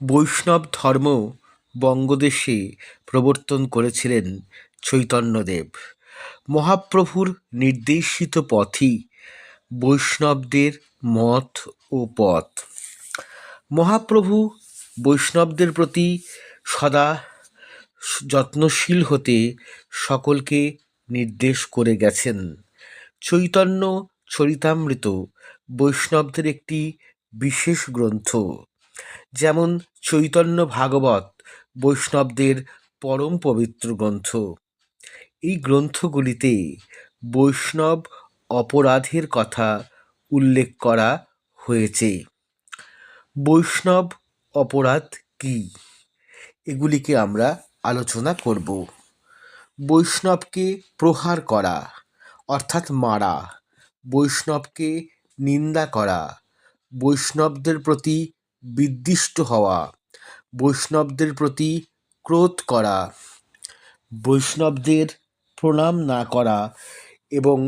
বৈষ্ণব ধর্ম বঙ্গদেশে প্রবর্তন করেছিলেন চৈতন্যদেব। মহাপ্রভুর নির্দেশিত পথই বৈষ্ণবদের মত ও পথ। মহাপ্রভু বৈষ্ণবদের প্রতি সদা যত্নশীল হতে সকলকে নির্দেশ করে গেছেন। চৈতন্য চরিতামৃত বৈষ্ণবদের একটি বিশেষ গ্রন্থ। যেমন চৈতন্য ভাগবত বৈষ্ণবদের পরম পবিত্র গ্রন্থ। এই গ্রন্থগুলিতে বৈষ্ণব অপরাধের কথা উল্লেখ করা হয়েছে। বৈষ্ণব অপরাধ কী, এগুলিকে আমরা আলোচনা করব। বৈষ্ণবকে প্রহার করা অর্থাৎ মারা, বৈষ্ণবকে নিন্দা করা, বৈষ্ণবদের প্রতি বিদ্বিষ্ট হওয়া, বৈষ্ণবদের প্রতি ক্রোধ করা, বৈষ্ণবদের প্রণাম না করা এবং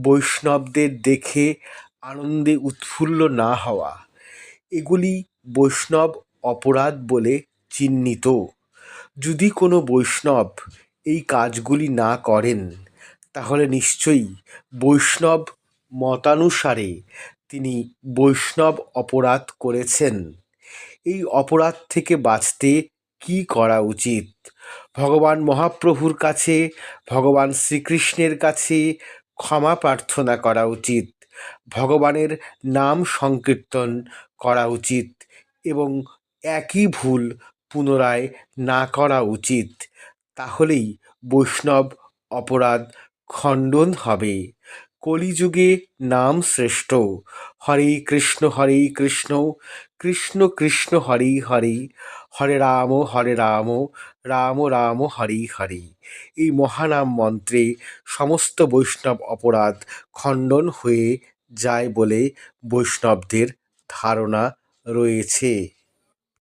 বৈষ্ণবদের দেখে আনন্দে উৎফুল্ল না হওয়া, এগুলি বৈষ্ণব অপরাধ বলে চিহ্নিত। যদি কোনো বৈষ্ণব এই কাজগুলি না করেন, তাহলে নিশ্চয়ই বৈষ্ণব মতানুসারে তিনি বৈষ্ণব অপরাধ করেছেন। এই অপরাধ থেকে বাঁচতে কী করা উচিত? ভগবান মহাপ্রভুর কাছে, ভগবান শ্রীকৃষ্ণের কাছে ক্ষমা প্রার্থনা করা উচিত, ভগবানের নাম সংকীর্তন করা উচিত এবং একই ভুল পুনরায় না করা উচিত। তাহলেই বৈষ্ণব অপরাধ খণ্ডন হবে। কলিযুগে নাম শ্রেষ্ঠ। হরে কৃষ্ণ কৃষ্ণ কৃষ্ণ হরে হরে, হরে রাম রাম রাম হরে হরে। এই মহানাম মন্ত্রে সমস্ত বৈষ্ণব অপরাধ খণ্ডন হয়ে যায় বলে বৈষ্ণবদের ধারণা রয়েছে।